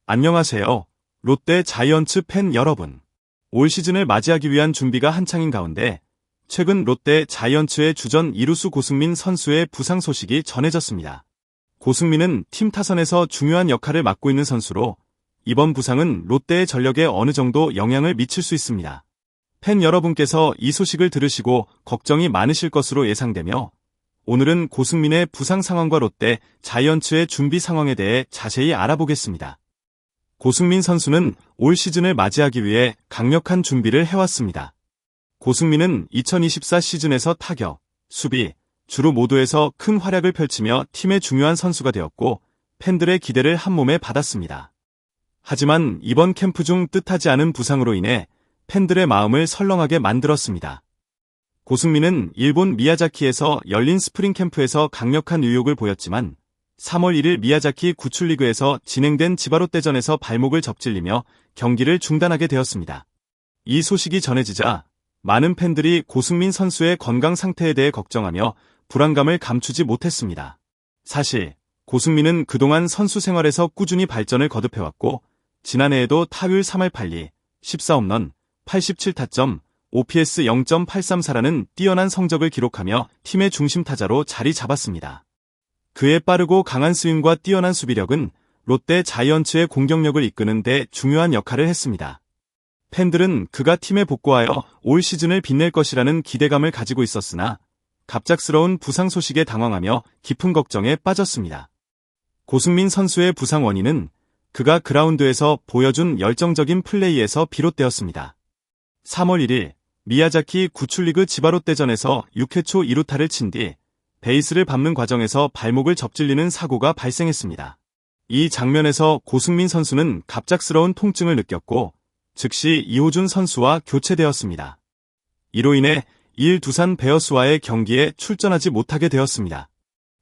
안녕하세요. 롯데 자이언츠 팬 여러분. 올 시즌을 맞이하기 위한 준비가 한창인 가운데 최근 롯데 자이언츠의 주전 이루수 고승민 선수의 부상 소식이 전해졌습니다. 고승민은 팀 타선에서 중요한 역할을 맡고 있는 선수로 이번 부상은 롯데의 전력에 어느 정도 영향을 미칠 수 있습니다. 팬 여러분께서 이 소식을 들으시고 걱정이 많으실 것으로 예상되며 오늘은 고승민의 부상 상황과 롯데 자이언츠의 준비 상황에 대해 자세히 알아보겠습니다. 고승민 선수는 올 시즌을 맞이하기 위해 강력한 준비를 해왔습니다. 고승민은 2024 시즌에서 타격, 수비, 주루 모두에서 큰 활약을 펼치며 팀의 중요한 선수가 되었고 팬들의 기대를 한몸에 받았습니다. 하지만 이번 캠프 중 뜻하지 않은 부상으로 인해 팬들의 마음을 설렁하게 만들었습니다. 고승민은 일본 미야자키에서 열린 스프링 캠프에서 강력한 의욕을 보였지만 3월 1일 미야자키 구출리그에서 진행된 지바롯데전에서 발목을 접질리며 경기를 중단하게 되었습니다. 이 소식이 전해지자 많은 팬들이 고승민 선수의 건강 상태에 대해 걱정하며 불안감을 감추지 못했습니다. 사실 고승민은 그동안 선수 생활에서 꾸준히 발전을 거듭해왔고 지난해에도 타율 3할 8리, 14홈런, 87타점, OPS 0.834라는 뛰어난 성적을 기록하며 팀의 중심 타자로 자리 잡았습니다. 그의 빠르고 강한 스윙과 뛰어난 수비력은 롯데 자이언츠의 공격력을 이끄는 데 중요한 역할을 했습니다. 팬들은 그가 팀에 복구하여 올 시즌을 빛낼 것이라는 기대감을 가지고 있었으나 갑작스러운 부상 소식에 당황하며 깊은 걱정에 빠졌습니다. 고승민 선수의 부상 원인은 그가 그라운드에서 보여준 열정적인 플레이에서 비롯되었습니다. 3월 1일 미야자키 구출리그 지바롯데전에서 6회 초 2루타를 친 뒤 베이스를 밟는 과정에서 발목을 접질리는 사고가 발생했습니다. 이 장면에서 고승민 선수는 갑작스러운 통증을 느꼈고 즉시 이호준 선수와 교체되었습니다. 이로 인해 2일 두산 베어스와의 경기에 출전하지 못하게 되었습니다.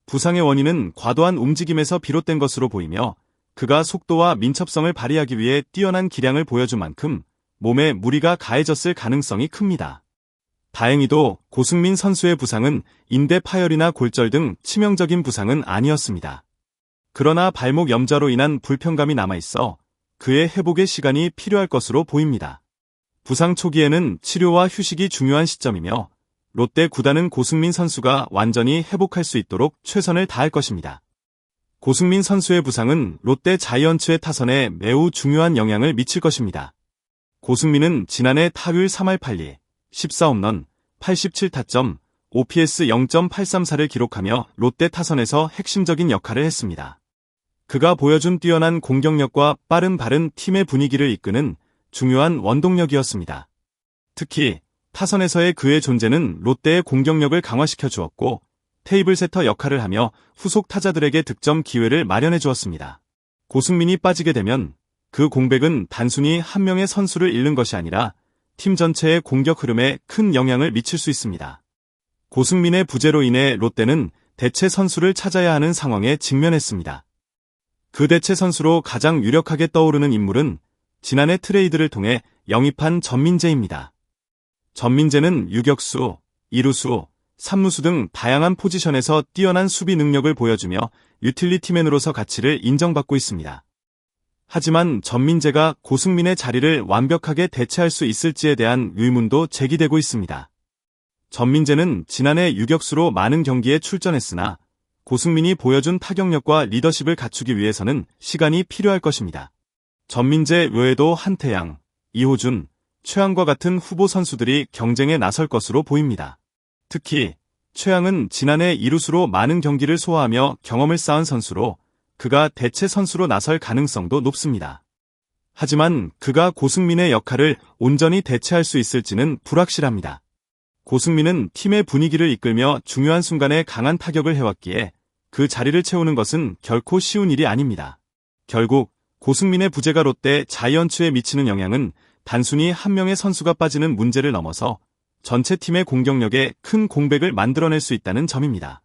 부상의 원인은 과도한 움직임에서 비롯된 것으로 보이며 그가 속도와 민첩성을 발휘하기 위해 뛰어난 기량을 보여준 만큼 몸에 무리가 가해졌을 가능성이 큽니다. 다행히도 고승민 선수의 부상은 인대 파열이나 골절 등 치명적인 부상은 아니었습니다. 그러나 발목 염좌로 인한 불편감이 남아있어 그의 회복의 시간이 필요할 것으로 보입니다. 부상 초기에는 치료와 휴식이 중요한 시점이며 롯데 구단은 고승민 선수가 완전히 회복할 수 있도록 최선을 다할 것입니다. 고승민 선수의 부상은 롯데 자이언츠의 타선에 매우 중요한 영향을 미칠 것입니다. 고승민은 지난해 타율 3할 8리, 14홈런, 87타점, OPS 0.834를 기록하며 롯데 타선에서 핵심적인 역할을 했습니다. 그가 보여준 뛰어난 공격력과 빠른 발은 팀의 분위기를 이끄는 중요한 원동력이었습니다. 특히 타선에서의 그의 존재는 롯데의 공격력을 강화시켜 주었고 테이블 세터 역할을 하며 후속 타자들에게 득점 기회를 마련해 주었습니다. 고승민이 빠지게 되면 그 공백은 단순히 한 명의 선수를 잃는 것이 아니라 팀 전체의 공격 흐름에 큰 영향을 미칠 수 있습니다. 고승민의 부재로 인해 롯데는 대체 선수를 찾아야 하는 상황에 직면했습니다. 그 대체 선수로 가장 유력하게 떠오르는 인물은 지난해 트레이드를 통해 영입한 전민재입니다. 전민재는 유격수, 이루수, 삼루수 등 다양한 포지션에서 뛰어난 수비 능력을 보여주며 유틸리티맨으로서 가치를 인정받고 있습니다. 하지만 전민재가 고승민의 자리를 완벽하게 대체할 수 있을지에 대한 의문도 제기되고 있습니다. 전민재는 지난해 유격수로 많은 경기에 출전했으나 고승민이 보여준 타격력과 리더십을 갖추기 위해서는 시간이 필요할 것입니다. 전민재 외에도 한태양, 이호준, 최양과 같은 후보 선수들이 경쟁에 나설 것으로 보입니다. 특히 최양은 지난해 이루수로 많은 경기를 소화하며 경험을 쌓은 선수로 그가 대체 선수로 나설 가능성도 높습니다. 하지만 그가 고승민의 역할을 온전히 대체할 수 있을지는 불확실합니다. 고승민은 팀의 분위기를 이끌며 중요한 순간에 강한 타격을 해왔기에 그 자리를 채우는 것은 결코 쉬운 일이 아닙니다. 결국 고승민의 부재가 롯데 자이언츠에 미치는 영향은 단순히 한 명의 선수가 빠지는 문제를 넘어서 전체 팀의 공격력에 큰 공백을 만들어낼 수 있다는 점입니다.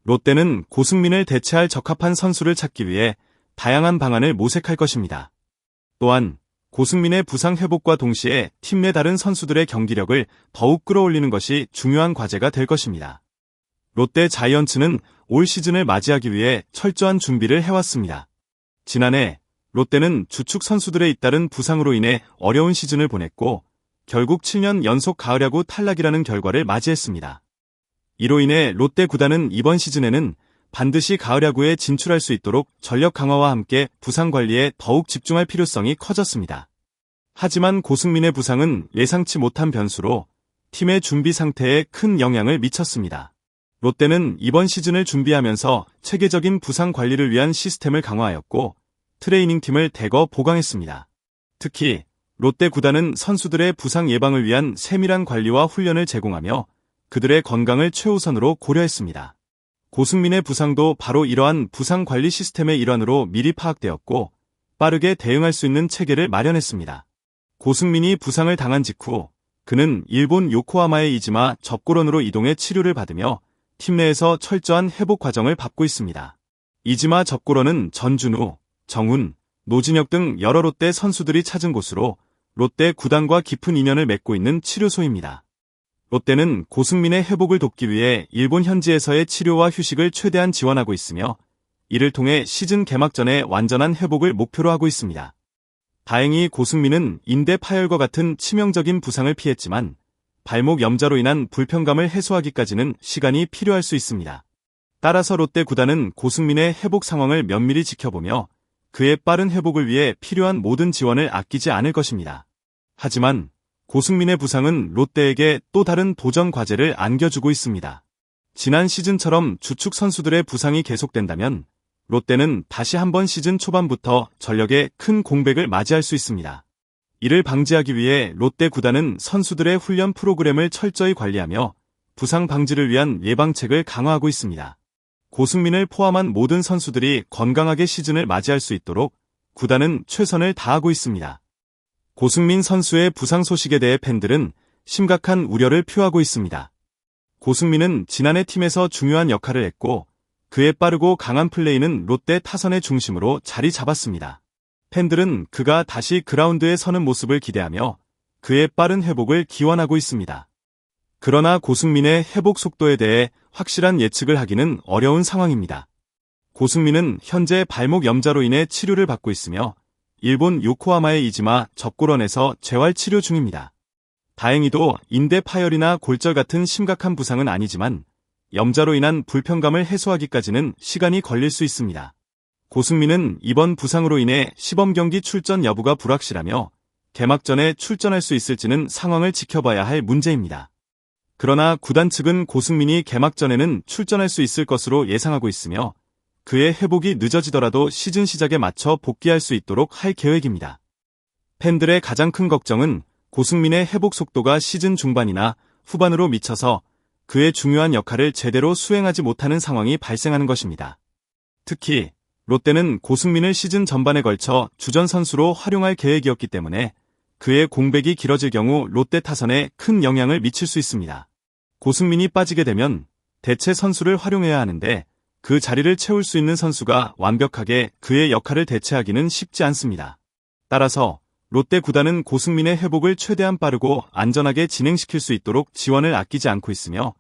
롯데는 고승민을 대체할 적합한 선수를 찾기 위해 다양한 방안을 모색할 것입니다. 또한 고승민의 부상 회복과 동시에 팀 내 다른 선수들의 경기력을 더욱 끌어올리는 것이 중요한 과제가 될 것입니다. 롯데 자이언츠는 올 시즌을 맞이하기 위해 철저한 준비를 해왔습니다. 지난해 롯데는 주축 선수들의 잇따른 부상으로 인해 어려운 시즌을 보냈고 결국 7년 연속 가을 야구 탈락이라는 결과를 맞이했습니다. 이로 인해 롯데 구단은 이번 시즌에는 반드시 가을 야구에 진출할 수 있도록 전력 강화와 함께 부상 관리에 더욱 집중할 필요성이 커졌습니다. 하지만 고승민의 부상은 예상치 못한 변수로 팀의 준비 상태에 큰 영향을 미쳤습니다. 롯데는 이번 시즌을 준비하면서 체계적인 부상 관리를 위한 시스템을 강화하였고 트레이닝팀을 대거 보강했습니다. 특히 롯데 구단은 선수들의 부상 예방을 위한 세밀한 관리와 훈련을 제공하며 그들의 건강을 최우선으로 고려했습니다. 고승민의 부상도 바로 이러한 부상 관리 시스템의 일환으로 미리 파악되었고 빠르게 대응할 수 있는 체계를 마련했습니다. 고승민이 부상을 당한 직후 그는 일본 요코하마의 이지마 접고런으로 이동해 치료를 받으며 팀 내에서 철저한 회복 과정을 밟고 있습니다. 이지마 접고런은 전준우, 정훈, 노진혁 등 여러 롯데 선수들이 찾은 곳으로 롯데 구단과 깊은 인연을 맺고 있는 치료소입니다. 롯데는 고승민의 회복을 돕기 위해 일본 현지에서의 치료와 휴식을 최대한 지원하고 있으며 이를 통해 시즌 개막 전에 완전한 회복을 목표로 하고 있습니다. 다행히 고승민은 인대 파열과 같은 치명적인 부상을 피했지만 발목 염좌로 인한 불편감을 해소하기까지는 시간이 필요할 수 있습니다. 따라서 롯데 구단은 고승민의 회복 상황을 면밀히 지켜보며 그의 빠른 회복을 위해 필요한 모든 지원을 아끼지 않을 것입니다. 하지만 고승민의 부상은 롯데에게 또 다른 도전 과제를 안겨주고 있습니다. 지난 시즌처럼 주축 선수들의 부상이 계속된다면 롯데는 다시 한번 시즌 초반부터 전력에 큰 공백을 맞이할 수 있습니다. 이를 방지하기 위해 롯데 구단은 선수들의 훈련 프로그램을 철저히 관리하며 부상 방지를 위한 예방책을 강화하고 있습니다. 고승민을 포함한 모든 선수들이 건강하게 시즌을 맞이할 수 있도록 구단은 최선을 다하고 있습니다. 고승민 선수의 부상 소식에 대해 팬들은 심각한 우려를 표하고 있습니다. 고승민은 지난해 팀에서 중요한 역할을 했고 그의 빠르고 강한 플레이는 롯데 타선의 중심으로 자리 잡았습니다. 팬들은 그가 다시 그라운드에 서는 모습을 기대하며 그의 빠른 회복을 기원하고 있습니다. 그러나 고승민의 회복 속도에 대해 확실한 예측을 하기는 어려운 상황입니다. 고승민은 현재 발목 염좌로 인해 치료를 받고 있으며 일본 요코하마의 이지마 접고런에서 재활 치료 중입니다. 다행히도 인대 파열이나 골절 같은 심각한 부상은 아니지만 염좌로 인한 불편감을 해소하기까지는 시간이 걸릴 수 있습니다. 고승민은 이번 부상으로 인해 시범 경기 출전 여부가 불확실하며 개막전에 출전할 수 있을지는 상황을 지켜봐야 할 문제입니다. 그러나 구단 측은 고승민이 개막전에는 출전할 수 있을 것으로 예상하고 있으며 그의 회복이 늦어지더라도 시즌 시작에 맞춰 복귀할 수 있도록 할 계획입니다. 팬들의 가장 큰 걱정은 고승민의 회복 속도가 시즌 중반이나 후반으로 미쳐서 그의 중요한 역할을 제대로 수행하지 못하는 상황이 발생하는 것입니다. 특히 롯데는 고승민을 시즌 전반에 걸쳐 주전 선수로 활용할 계획이었기 때문에 그의 공백이 길어질 경우 롯데 타선에 큰 영향을 미칠 수 있습니다. 고승민이 빠지게 되면 대체 선수를 활용해야 하는데 그 자리를 채울 수 있는 선수가 완벽하게 그의 역할을 대체하기는 쉽지 않습니다. 따라서 롯데 구단은 고승민의 회복을 최대한 빠르고 안전하게 진행시킬 수 있도록 지원을 아끼지 않고 있으며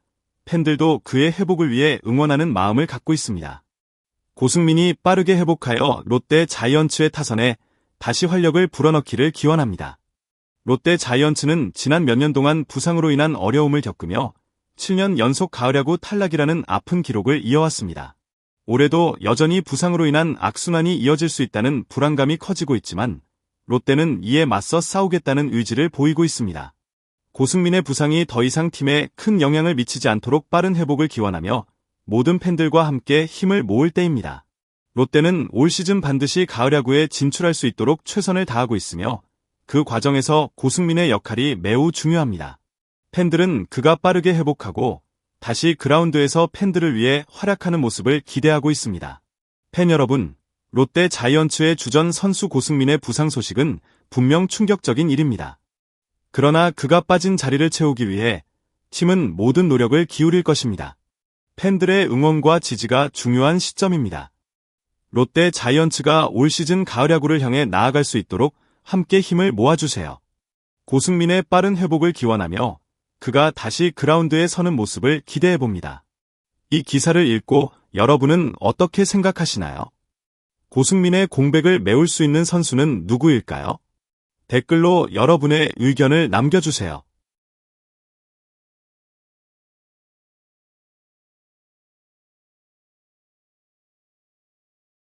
팬들도 그의 회복을 위해 응원하는 마음을 갖고 있습니다. 고승민이 빠르게 회복하여 롯데 자이언츠의 타선에 다시 활력을 불어넣기를 기원합니다. 롯데 자이언츠는 지난 몇 년 동안 부상으로 인한 어려움을 겪으며 7년 연속 가을 야구 탈락이라는 아픈 기록을 이어왔습니다. 올해도 여전히 부상으로 인한 악순환이 이어질 수 있다는 불안감이 커지고 있지만 롯데는 이에 맞서 싸우겠다는 의지를 보이고 있습니다. 고승민의 부상이 더 이상 팀에 큰 영향을 미치지 않도록 빠른 회복을 기원하며 모든 팬들과 함께 힘을 모을 때입니다. 롯데는 올 시즌 반드시 가을 야구에 진출할 수 있도록 최선을 다하고 있으며 그 과정에서 고승민의 역할이 매우 중요합니다. 팬들은 그가 빠르게 회복하고 다시 그라운드에서 팬들을 위해 활약하는 모습을 기대하고 있습니다. 팬 여러분, 롯데 자이언츠의 주전 선수 고승민의 부상 소식은 분명 충격적인 일입니다. 그러나 그가 빠진 자리를 채우기 위해 팀은 모든 노력을 기울일 것입니다. 팬들의 응원과 지지가 중요한 시점입니다. 롯데 자이언츠가 올 시즌 가을 야구를 향해 나아갈 수 있도록 함께 힘을 모아주세요. 고승민의 빠른 회복을 기원하며 그가 다시 그라운드에 서는 모습을 기대해봅니다. 이 기사를 읽고 여러분은 어떻게 생각하시나요? 고승민의 공백을 메울 수 있는 선수는 누구일까요? 댓글로 여러분의 의견을 남겨주세요.